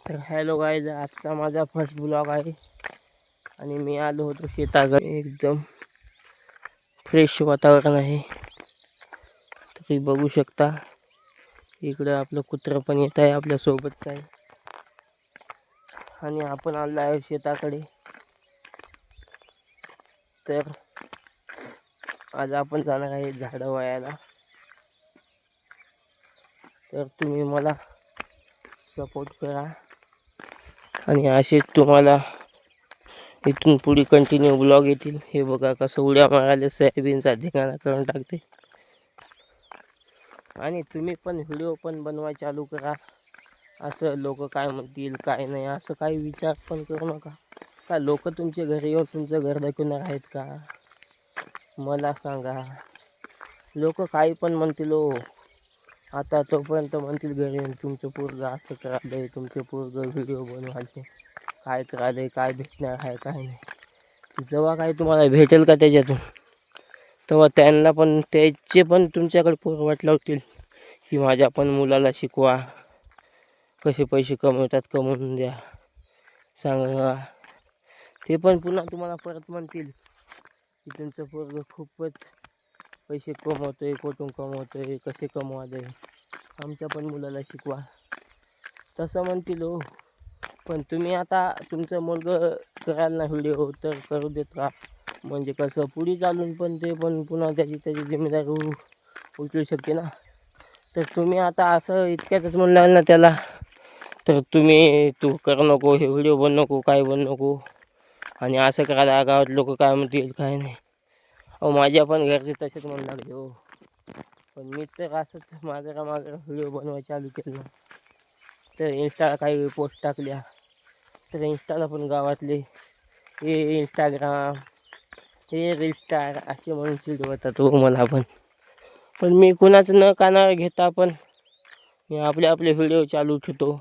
तर hello guys, आजचा माझा फर्स्ट ब्लॉग आहे आणि मी आलो होतो शेताकडे. एकदम फ्रेश वातावरण आहे. तुम्ही बघू शकता इकडं आपलं कुत्रं पण येत आहे, आपल्या सोबतच आहे. आणि आपण आलो आहे शेताकडे. तर आज आपण जाणार आहे झाडं वायाला. तर तुम्ही मला सपोर्ट करा आणि असेच तुम्हाला इथून पुढे कंटिन्यू ब्लॉग येतील. हे बघा कसं उड्या मारायला सोयाबीनचा धिंगाणा करून टाकते. आणि तुम्ही पण व्हिडिओ पण बनवायला चालू करा. असं लोक काय म्हणतील काय नाही असं काही विचार पण करू नका. का लोक तुमच्या घरी येऊन तुमचं घर दाखवणार आहेत का? मला सांगा. लोक काही पण म्हणतील हो. आता तोपर्यंत म्हणतील घरी येऊन तुमचं पोरगं असं करायलंय, तुमचं पोरगं व्हिडिओ बनवायचे काय करायलंय, काय भेटणार आहे काय नाही. जेव्हा काही तुम्हाला भेटेल का त्याच्यातून, तेव्हा त्यांना पण त्याचे पण तुमच्याकडे पोरं वाट लावतील की माझ्या पण मुलाला शिकवा, कसे पैसे कमवतात कमवून द्या सांगा. ते पण पुन्हा तुम्हाला परत म्हणतील की तुमचं पोरगं खूपच पैसे कमवतोय, कुठून कमवतोय, कसे कमवाले, आमच्या पण मुलाला शिकवा, तसं म्हणतील हो. पण तुम्ही आता तुमचं मुलगं करायला ना व्हिडिओ तर करू देत का? म्हणजे कसं पुढे चालून पण ते पण पुन्हा त्याची जिम्मेदारी उचलू शकते ना. तर तुम्ही आता असं इतक्यातच म्हणलं ना त्याला, तर तू करू नको, हे व्हिडिओ बनवू नको, काय बनवू नको. आणि असं करायला गावात लोक काय म्हणतील काय नाही. अहो माझ्या पण घरचे तसेच म्हणू लागले हो. पण मी तर असंच मागं व्हिडिओ बनवायला चालू केलं. तर इंस्टाला काही पोस्ट टाकल्या तर इंस्टाला पण गावातले हे इंस्टाग्राम हे रीलस्टार असे म्हणून चिडवतात हो मला पण. पण मी कुणाचं न कानावर घेता पण मी आपले व्हिडिओ चालू ठेवतो.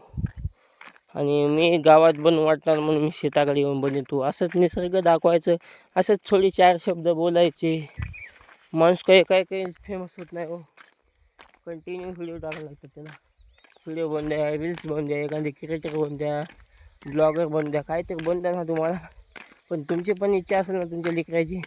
आणि मी गावात बनवू वाटणार म्हणून मी शेताकडे येऊन बनवतो. असंच निसर्ग दाखवायचं, असंच थोडे चार शब्द बोलायचे. माणूस काही फेमस होत नाही हो. कंटिन्यू व्हिडिओ टाकायला लागतात त्याला. व्हिडिओ बन द्या, रील्स बन द्या, एखादी क्रिएटर बन द्या, ब्लॉगर बन द्या, काहीतरी बन द्या ना तुम्हाला. पण तुमची पण इच्छा असेल ना तुमच्या लेकराची